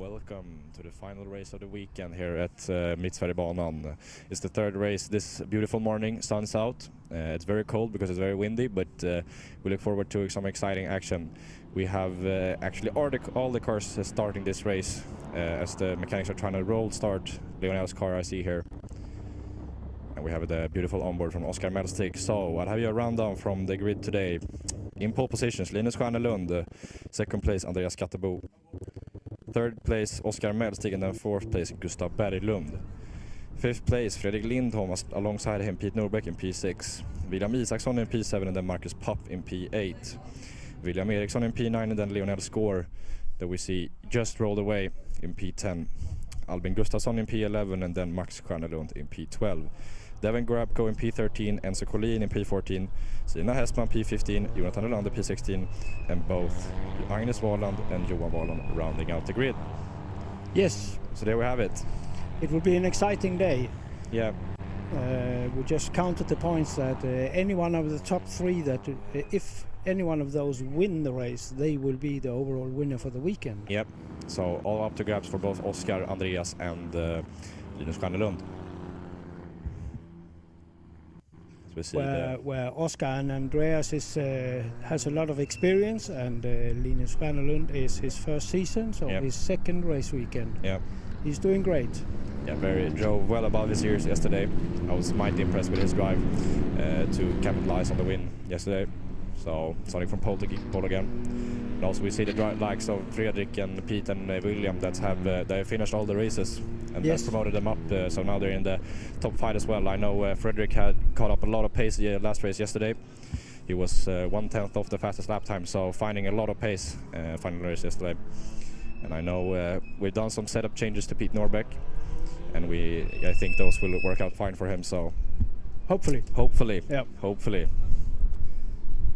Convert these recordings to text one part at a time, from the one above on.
Welcome to the final race of the weekend here at Mittsverigebanan. It's the third race this beautiful morning, sun's out. It's very cold because it's very windy, but we look forward to some exciting action. We have actually all the cars starting this race as the mechanics are trying to roll start Lionel's car I see here. And we have the beautiful onboard from Oskar Mittsverigebanan. So I'll have you a rundown from the grid today. In pole positions, Linus Stjärnelund, second place Andreas Skattebo. Third place, Oskar Mittsverigebanan, and then fourth place, Gustav Berglund. Fifth place, Fredrik Lindholm, alongside him, Pete Norbeck in P6. William Isaksson in P7, and then Marcus Papp in P8. William Eriksson in P9, and then Lionel Score, that we see just rolled away in P10. Albin Gustafsson in P11, and then Max Stjärnelund in P12. Devin Grabko in P13, Enzo Collin in P14, Sina Hestman P15, Jonathan Olander P16, and both Agnes Wahlund and Johan Wahlund rounding out the grid. Yes. So there we have it. It will be an exciting day. Yeah. We just counted the points that any one of the top three that if any one of those win the race, they will be the overall winner for the weekend. Yep. So all up to grabs for both Oskar, Andreas and Linus Stjärnelund. Where Oskar and Andreas has a lot of experience, and Linus Stjärnelund is his first season, so his second race weekend. Yeah, he's doing great. Yeah, drove well above his years yesterday. I was mighty impressed with his drive to capitalize on the win yesterday. So starting from pole again. And also we see the likes of Fredrik and Pete and William that have they finished all the races and that's promoted them up, so now they're in the top 5 as well. I know Fredrik had caught up a lot of pace last race yesterday. He was 1/10 off the fastest lap time, so finding a lot of pace final race yesterday. And I know we've done some setup changes to Pete Norbeck, and I think those will work out fine for him. So hopefully, yeah, hopefully.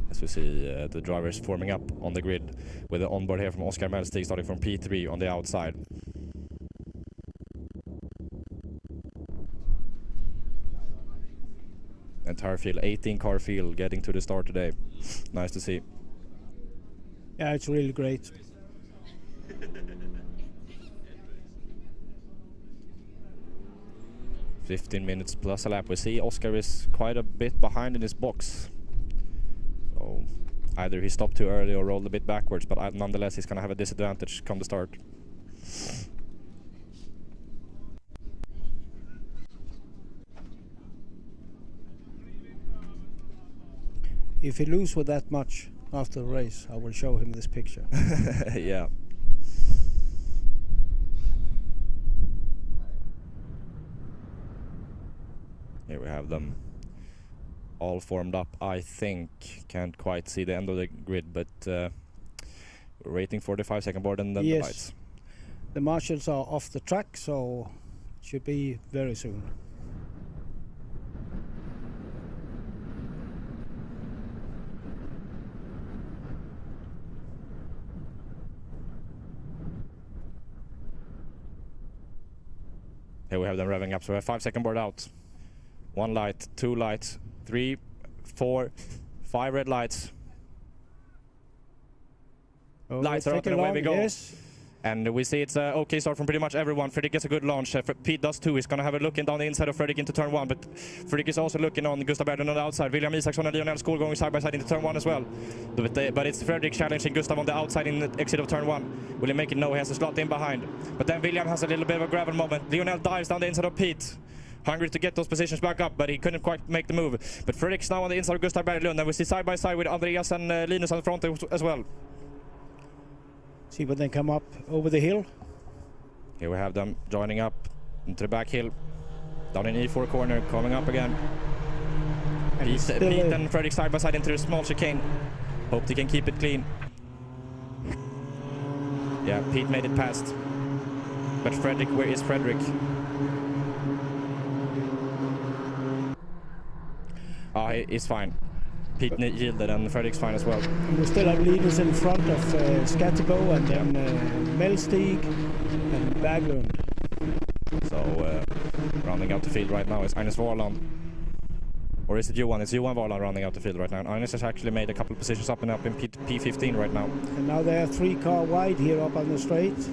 As we see the drivers forming up on the grid with the onboard here from Oskar Mittsverigebanan starting from P3 on the outside. Entire field, 18 car field getting to the start today. Nice to see. Yeah, it's really great. "15 minutes plus a lap." We see Oskar is quite a bit behind in his box. So either he stopped too early or rolled a bit backwards, but nonetheless he's going to have a disadvantage come the start. If he loses with that much after the race, I will show him this picture. Yeah. Here we have them all formed up, I think. Can't quite see the end of the grid, but we're waiting for the 5-second board and then the lights. The marshals are off the track, so it should be very soon. Here we have them revving up, so we have 5-second board out. 1 light, 2 lights, 3, 4, 5 red lights. Lights are up and away we go. Yes. And we see it's okay start from pretty much everyone. Fredrik gets a good launch. Pete does too. He's going to have a look in down the inside of Fredrik into turn 1. But Fredrik is also looking on Gustav Berglund on the outside. William Isaksson and Lionel Skol going side by side into turn 1 as well. But it's Fredrik challenging Gustav on the outside in the exit of turn 1. Will he make it? No, he has to slot in behind. But then William has a little bit of a gravel moment. Lionel dives down the inside of Pete. Hungry to get those positions back up, but he couldn't quite make the move. But Fredrik's now on the inside of Gustav Berglund, and we see side by side with Andreas and Linus on the front as well. See when they come up over the hill. Here we have them joining up into the back hill. Down in E4 corner, coming up again. And Pete and Fredrik side by side into the small chicane. Hope they can keep it clean. Yeah, Pete made it past. But Fredrik, where is Fredrik? He's fine. Pete yielded and Fredrik's fine as well. And we still have leaders in front of Skattebo and then Mittsverigebanan and Berglund. So rounding out the field right now is Agnes Wahlund. Or is it Johan? It's Johan Wahlund rounding out the field right now. And Agnes has actually made a couple of positions up in P15 right now. And now they are 3 car wide here up on the straight.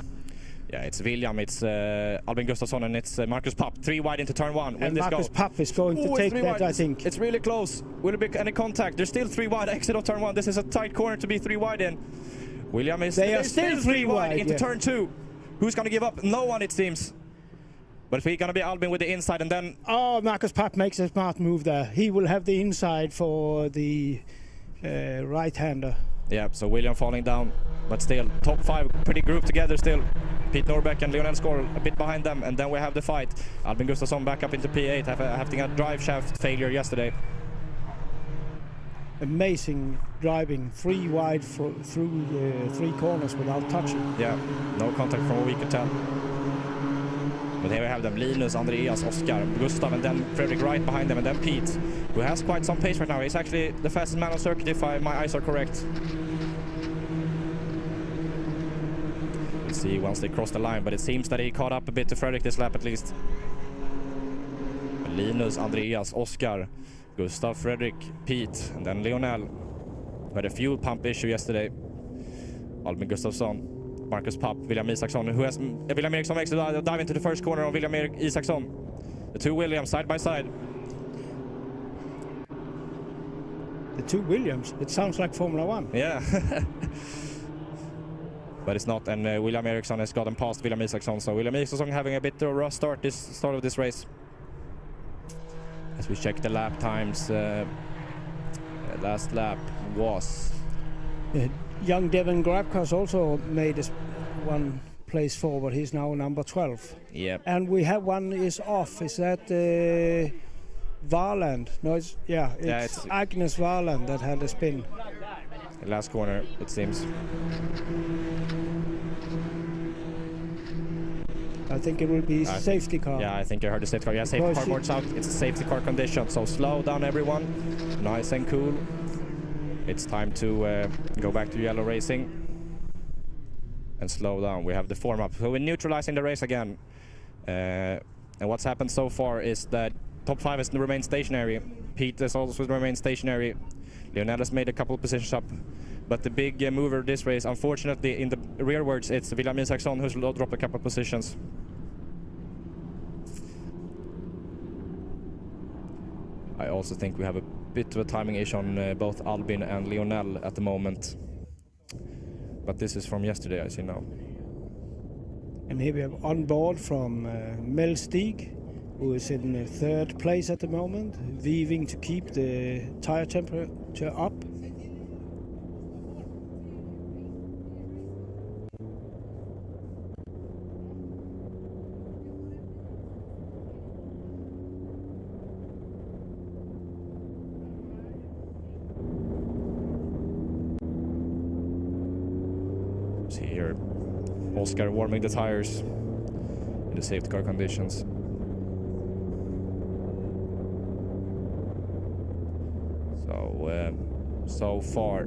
Yeah, it's William, it's Albin Gustafsson, and it's Marcus Papp. 3 wide into turn 1. Will And this Marcus go? Papp is going to take that, wide. I think. It's really close. Will it be any contact? There's still 3 wide. Exit of turn 1. This is a tight corner to be 3 wide in. William is They are still 3 wide into yeah. turn 2. Who's going to give up? No one, it seems. But it's going to be Albin with the inside, and then... Oh, Marcus Papp makes a smart move there. He will have the inside for the right-hander. Yeah, so William falling down, but still top 5 pretty grouped together still. Pete Norbeck and Lionel Skål a bit behind them, and then we have the fight. Albin Gustafsson back up into P8 having a drive shaft failure yesterday. Amazing driving, 3 wide through 3 corners without touching. Yeah, no contact from what we could tell. But here we have them, Linus, Andreas, Oskar, Gustav, and then Fredrik right behind them, and then Pete, who has quite some pace right now. He's actually the fastest man on circuit if my eyes are correct. We'll see once they cross the line, but it seems that he caught up a bit to Fredrik this lap at least. Linus, Andreas, Oskar, Gustav, Fredrik, Pete, and then Lionel. We had a fuel pump issue yesterday. Albin Gustafsson, Marcus Papp, William Isaksson, who has William Eriksson makes a dive into the first corner of William Isaksson. The 2 Williams side by side. The 2 Williams, it sounds like Formula 1. Yeah. But it's not, and William Eriksson has gotten past William Isaksson, so William Isaksson having a bit of a rough start of this race. As we check the lap times, last lap was... Young Devin Grabkas also made one place forward. He's now number 12. Yep. And we have one is off. Is that Varland? No, it's Agnes Varland that had a spin. The last corner, it seems. I think it will be safety car. Yeah, I think I heard the safety car. Yeah, safety car board's out. It's a safety car condition, so slow down everyone. Nice and cool. It's time to go back to yellow racing and slow down. We have the form up. So we're neutralizing the race again. And what's happened so far is that top 5 has remained stationary. Pete has also remained stationary. Lionel has made a couple of positions up. But the big mover this race, unfortunately, in the rearwards, it's William Isaksson who's dropped a couple of positions. I also think we have a bit of a timing issue on both Albin and Lionel at the moment. But this is from yesterday, I see now. And here we have on board from Mel Stig, who is in 3rd place at the moment, weaving to keep the tire temperature up. See here, Oskar warming the tires in the safety car conditions. So far.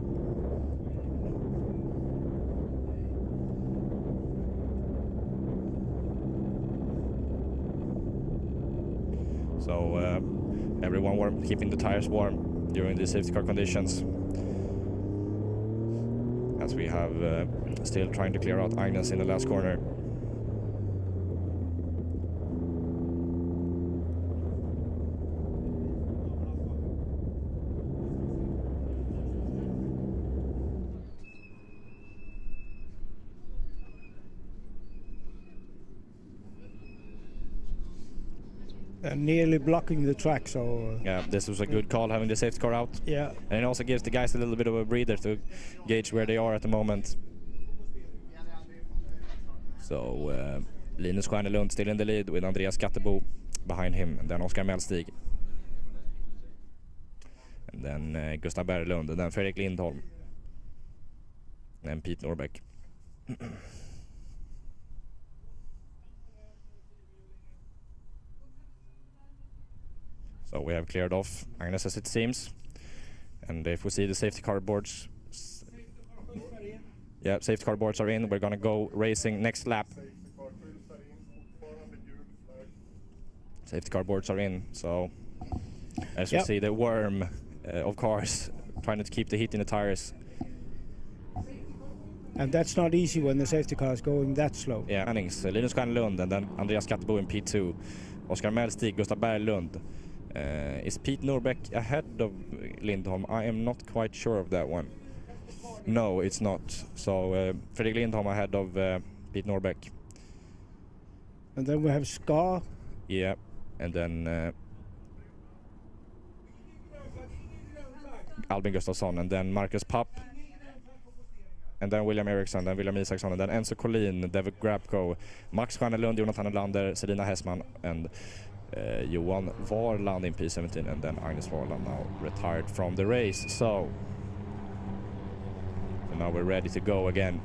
So everyone keeping the tires warm during the safety car conditions. As we have still trying to clear out Agnes in the last corner. Nearly blocking the track, so... Yeah, this was a good call, having the safety car out. Yeah. And it also gives the guys a little bit of a breather to gauge where they are at the moment. So, Linus Stjärnelund still in the lead with Andreas Skattebo behind him, and then Oskar Melstig. And then Gustav Berglund, and then Fredrik Lindholm. And Pete Norbeck. So we have cleared off Agnes as it seems. And if we see the safety car boards, yeah, safety car boards are in. We're gonna go racing next lap. Safety car boards are in. So as we see the worm of cars trying to keep the heat in the tires. And that's not easy when the safety car is going that slow. Yeah, Linus Stjernlund and then Andreas Skattebo in P2. Oskar Mellstig, Gustav Berglund. Is Pete Norbeck ahead of Lindholm? I am not quite sure of that one. No, it's not. So Fredrik Lindholm ahead of Pete Norbeck. And then we have Scar. Yeah, and then Albin Gustafsson, and then Marcus Papp, and then William Eriksson, then William Isaksson, and then Enzo Collin, David Grabko, Max Stjernelund, Jonathan Olander, Selina Hessman, and Johan Varland in P17, and then Agnes Varland now retired from the race. So now we're ready to go again.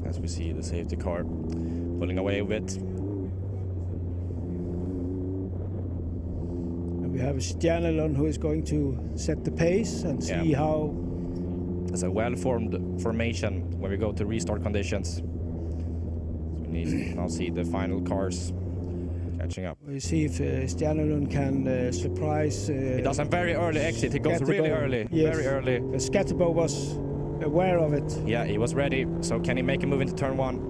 As we see the safety car pulling away a bit. And we have Stjernelund who is going to set the pace and see how... It's a well-formed formation when we go to restart conditions. So we need to now see the final cars catching up. We'll see if Stjernelund can surprise... he does a very early exit. He goes really early. Yes. Very early. Skattebo was aware of it. Yeah, he was ready. So can he make a move into turn one?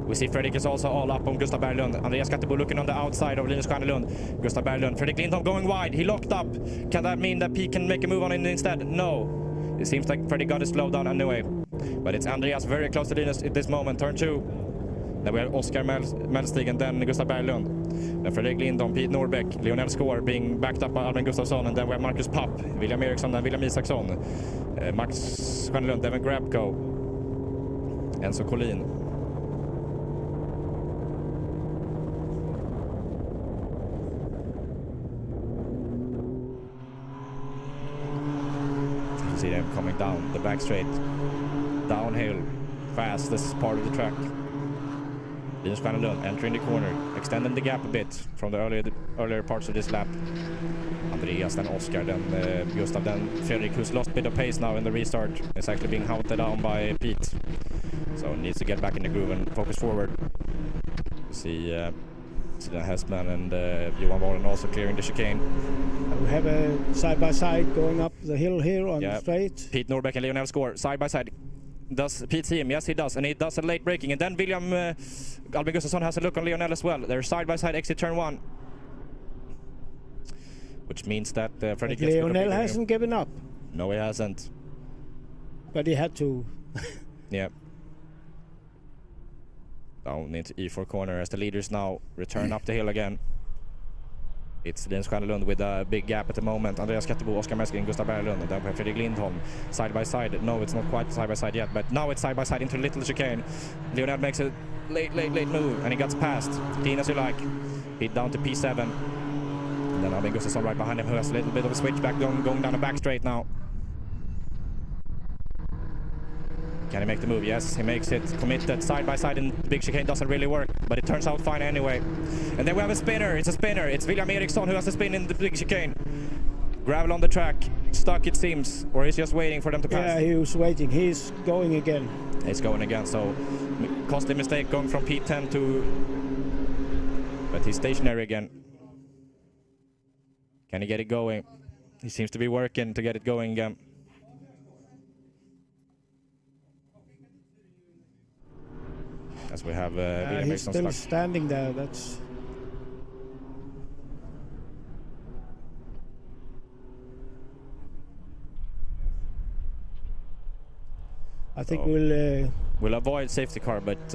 We see Fredrik is also all up on Gustav Berglund. Andreas Skattebo looking on the outside of Linus Stjernelund. Gustav Berglund. Fredrik Lindholm going wide. He locked up. Can that mean that he can make a move on it instead? No. It seems like Fredrik got a slow down anyway. But it's Andreas very close to Linus at this moment. Turn two. Then we have Oskar Mellstig and then Gustav Berglund. Then Fredrik Lindholm, Pete Norbeck, Lionel Skår being backed up by Albin Gustafsson. And then we have Marcus Papp, William Eriksson and William Isaksson. Max Stjernelund, Devin Grabko, Enzo Collin. You see them coming down the back straight, downhill, fast. This is part of the track. Linus Stjernelund entering the corner, extending the gap a bit from the earlier parts of this lap. Andreas, then Oskar, then Gustav, then Fredrik, who's lost a bit of pace now in the restart. Is actually being hunted down by Pete. So needs to get back in the groove and focus forward. You see Selina Hessman and Johan Varland also clearing the chicane. We have a side-by-side going up the hill here on straight. Pete Norbeck and Lionel Skår, side-by-side. Does Pete see him? Yes, he does. And he does a late braking. And then William Albin Gustafsson has a look on Lionel as well. They're side-by-side exit turn one. Which means that Fredrik gets... Lionel hasn't given up. No, he hasn't. But he had to. Yeah. Down into E4 corner as the leaders now return up the hill again. It's Linus Stjernelund with a big gap at the moment. Andreas Skattebo, Oskar Mellstig, Gustav Berglund, and then we have Fredrik Lindholm side by side. No, it's not quite side by side yet, but now it's side by side into a little chicane. Lionel makes a late move, and he gets past. Clean as you like. Hit down to P7. And then Albin Gustafsson right behind him, who has a little bit of a switchback going down the back straight now. Can he make the move? Yes, he makes it. Committed side by side, and the big chicane doesn't really work, but it turns out fine anyway. And then we have a spinner. It's a spinner. It's William Eriksson who has a spin in the big chicane. Gravel on the track. Stuck, it seems. Or he's just waiting for them to pass. Yeah, he was waiting. He's going again. He's going again, so costly mistake going from P10 to... But he's stationary again. Can he get it going? He seems to be working to get it going again. As we have William he's still standing there. That's... I think we'll avoid safety car, but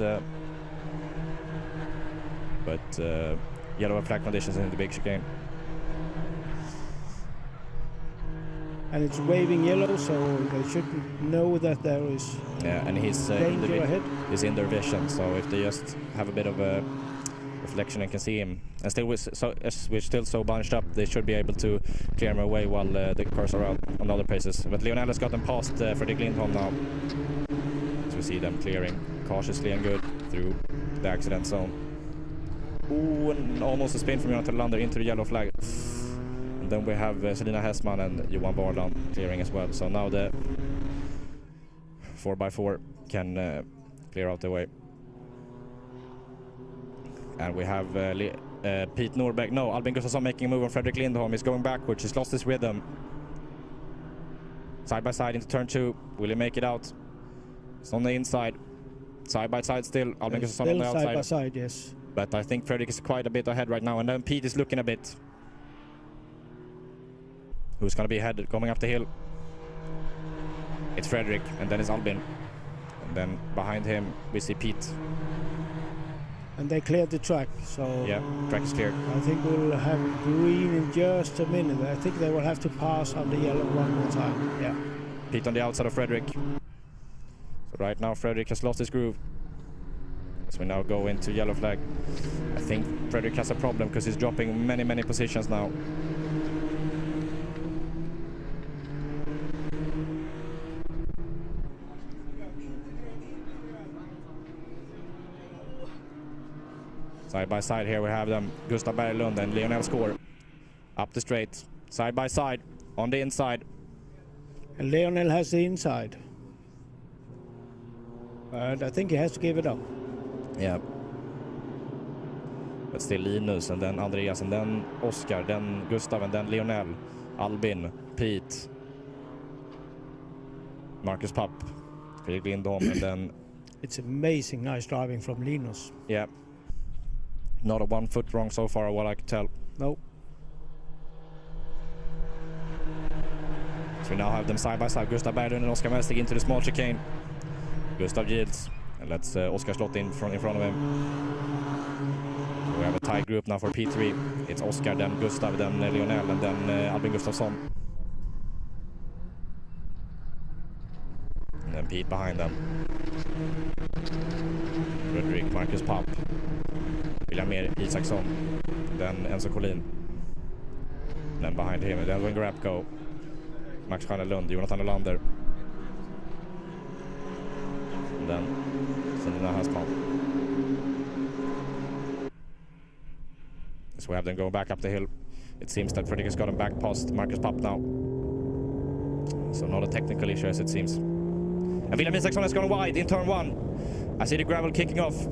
yellow flag conditions in the big chicane. And it's waving yellow, so they should know that there is and he's danger ahead. He's in their vision, so if they just have a bit of a reflection and can see him, and still as we're still so bunched up, they should be able to clear him away while the cars are out on other places. But Lionel has gotten past Fredrik Lindholm now, so we see them clearing cautiously and good through the accident zone. Ooh, and almost a spin from Jonathan Lander into the yellow flag. And then we have Selina Hessman and Johan Barland clearing as well. So now the 4x4 can clear out the way. And we have Pete Norbeck. No, Albin Gustafsson making a move on Fredrik Lindholm. He's going backwards. He's lost his rhythm. Side by side into turn 2. Will he make it out? It's on the inside. Side by side still. Albin Gustafsson on the outside. Side by side, yes. But I think Fredrik is quite a bit ahead right now. And then Pete is looking a bit. Who's going to be ahead coming up the hill? It's Fredrik, and then it's Albin. And then behind him we see Pete. And they cleared the track, so... Yeah, track is cleared. I think we'll have green in just a minute. I think they will have to pass on the yellow one more time. Yeah. Pete on the outside of Fredrik. So right now Fredrik has lost his groove. So we now go into yellow flag. I think Fredrik has a problem because he's dropping many positions now. Side by side here we have them, Gustav Berglund and Lionel Score. Up the straight, side by side, on the inside. And Lionel has the inside. But I think he has to give it up. Yeah. But still Linus, and then Andreas, and then Oscar, then Gustav, and then Lionel, Albin, Pete, Marcus Papp, Fredrik Lindholm, and then... It's amazing nice driving from Linus. Yeah. Not a 1 foot wrong so far, what I can tell. No. So we now have them side by side. Gustav Berglund and Oscar Mestig into the small chicane. Gustav yields and lets Oscar slot in front of him. So we have a tight group now for P3. It's Oscar, then Gustav, then Lionel, and then Albin Gustafsson. And then Pete behind them. Fredrik, Marcus Papp. William Isaksson, then Enzo Collin. Then behind him, then Edwin Grapko, Max Stjärnelund, Jonathan Olander. And then Selina Hessman. So we have them going back up the hill. It seems that Fredrik has gotten back past Marcus Papp now. So not a technical issue as it seems. And William Isaksson has gone wide in turn 1. I see the gravel kicking off.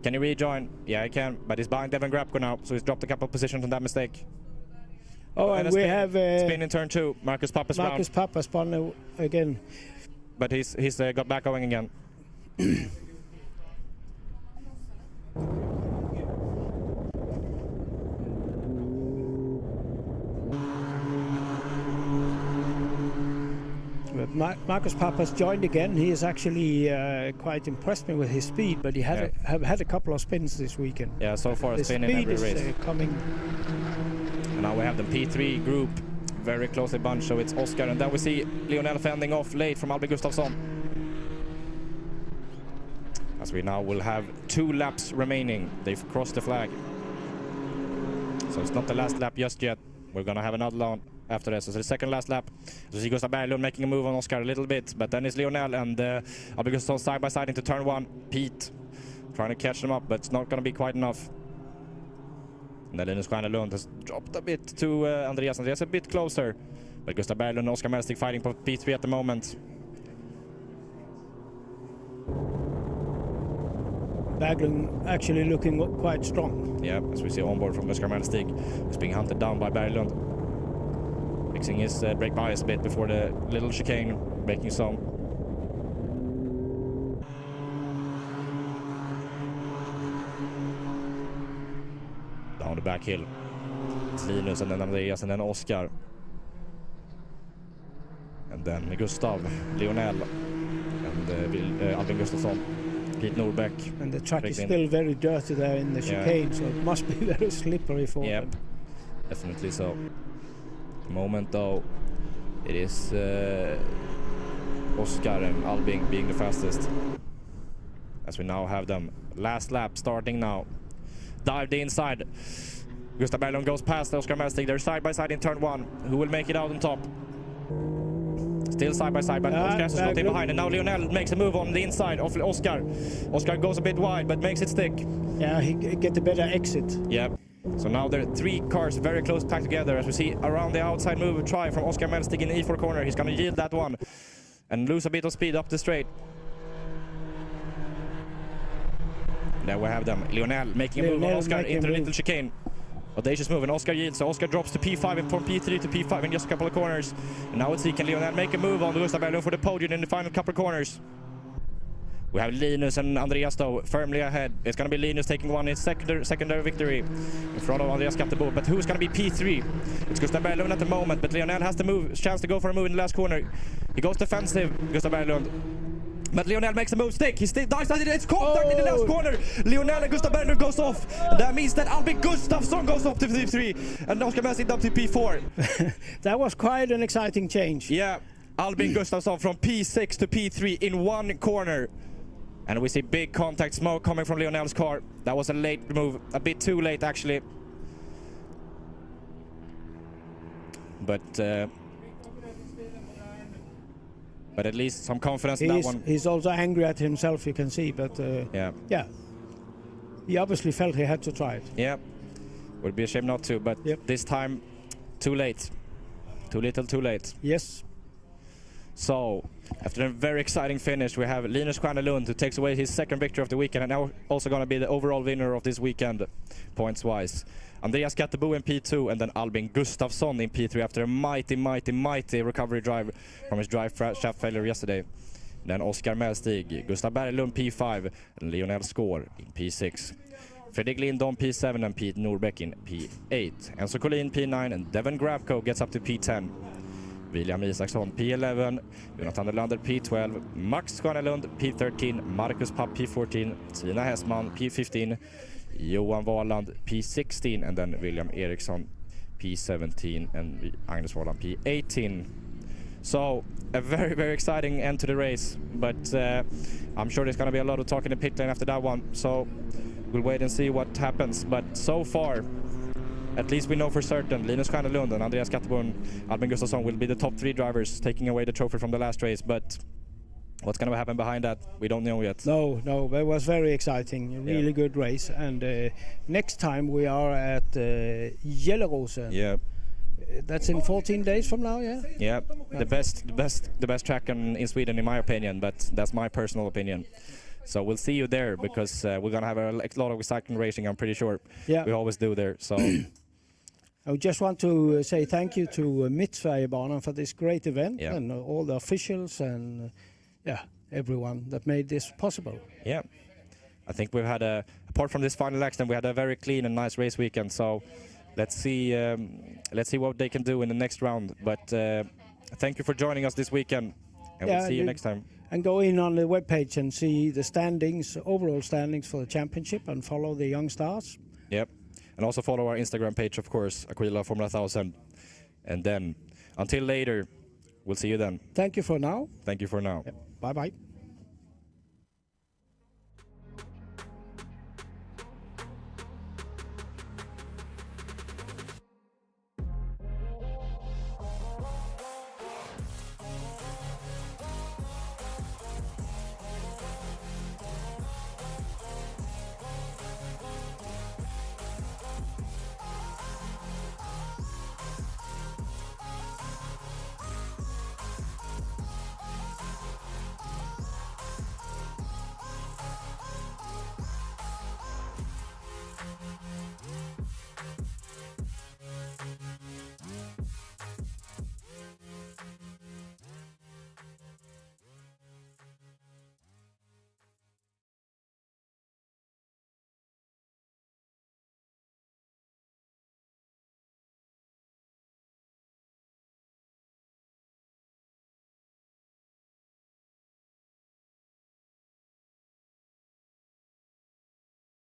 Can he rejoin? Yeah, he can, but he's behind Devin Grapko now, so he's dropped a couple of positions on that mistake. Oh, and we have... spin in turn 2. Marcus Papp is round. Marcus Papp has spun again. But he's got back going again. Marcus Papp has joined again. He has actually quite impressed me with his speed, but he have had a couple of spins this weekend. Yeah, so far it's been in every race. Coming. And now we have the P3 group very closely bunched, so it's Oscar, and then we see Lionel fending off late from Albin Gustafsson. As we now will have 2 laps remaining. They've crossed the flag. So it's not the last lap just yet. We're gonna have another one after this. So the second last lap. So see Gustav Berglund making a move on Oscar a little bit, but then it's Lionel and Albin Gustafsson side by side into turn 1. Pete trying to catch them up, but it's not going to be quite enough. And then Linus Stjärnelund has dropped a bit to Andreas. Andreas a bit closer, but Gustav Berglund and Oscar Mestig fighting for P3 at the moment. Berglund actually looking quite strong. Yeah, as we see on board from Oscar Mestig, who's being hunted down by Berglund. Fixing his brake bias a bit before the little chicane, making some. Down the back hill. It's Linus and then Andreas and then Oscar. And then Gustav, Lionel and Albin Gustafsson, Pete Norbeck. And the track is still very dirty there in the chicane, so it must be very slippery for them. Definitely so. Moment though, it is Oscar and Albin being the fastest. As we now have them last lap starting now. Dive the inside. Gustav Berglund goes past Oscar Mestig. They're side by side in turn 1. Who will make it out on top? Still side by side, but Oscar has to slot in behind. And now Lionel makes a move on the inside of Oscar. Oscar goes a bit wide, but makes it stick. Yeah, he get the better exit. Yeah. So now there are 3 cars very close packed together as we see around the outside move try from Oscar Melstig in the E4 corner. He's going to yield that one and lose a bit of speed up the straight. There we have them. Lionel making a move on Oscar into the little chicane. Audacious move, and Oscar yields, so Oscar drops to P5 and from P3 to P5 in just a couple of corners. And now let's see, can Lionel make a move on Gustav Berglund for the podium in the final couple of corners? We have Linus and Andreas though firmly ahead. It's going to be Linus taking one in secondary victory in front of Andreas Gattebo. But who's going to be P3? It's Gustav Berglund at the moment, but Lionel has the chance to go for a move in the last corner. He goes defensive, Gustav Berglund. But Lionel makes a move, stick. He dives down, it's contact in the last corner. Lionel and Gustav Berglund goes off. That means that Albin Gustafsson goes off to P3 and Oscar Melstig up to P4. That was quite an exciting change. Yeah, Albin Gustafsson from P6 to P3 in one corner. And we see big contact smoke coming from Lionel's car. That was a late move, a bit too late actually. But at least some confidence in that one. He's also angry at himself, you can see, but yeah. He obviously felt he had to try it. Yeah, would be a shame not to, but this time too late. Too little, too late. Yes. So, after a very exciting finish, we have Linus Stjärnelund who takes away his second victory of the weekend and now also going to be the overall winner of this weekend, points-wise. Andreas Gattebo in P2 and then Albin Gustafsson in P3 after a mighty recovery drive from his drive shaft failure yesterday. Then Oscar Melstig, Gustav Berglund P5 and Lionel Skår in P6. Fredrik Lindholm P7 and Pete Norbeck in P8. Enzo Collin P9 and Devon Grabko gets up to P10. William Isaksson P11, Jonathan Nylander P12, Max Stjärnelund P13, Marcus Papp P14, Tina Hessman P15, Johan Wahlland P16 and then William Eriksson P17 and Agnes Wahlland P18. So a very exciting end to the race, but I'm sure there's going to be a lot of talk in the pit lane after that one, so we'll wait and see what happens. But so far, at least we know for certain Linus Stjärnelund and Andreas Gattebo and Albin Gustafsson will be the top 3 drivers taking away the trophy from the last race, but what's going to happen behind that, we don't know yet. No, but it was very exciting, a really good race. And next time we are at Gelleråsen. Yeah. That's in 14 days from now, yeah? Yeah, the best track in Sweden in my opinion, but that's my personal opinion. So we'll see you there because we're going to have a lot of exciting racing, I'm pretty sure. Yeah. We always do there, so... I just want to say thank you to Mittsverigebanan for this great event and all the officials and everyone that made this possible. Yeah, I think we've had apart from this final accident, we had a very clean and nice race weekend. So let's see what they can do in the next round. But thank you for joining us this weekend, and we'll see you next time. And go in on the webpage and see the standings, overall standings for the championship, and follow the young stars. Yep. And also follow our Instagram page, of course, Aquila Formula 1000. And then, until later, we'll see you then. Thank you for now. Thank you for now. Yep. Bye-bye.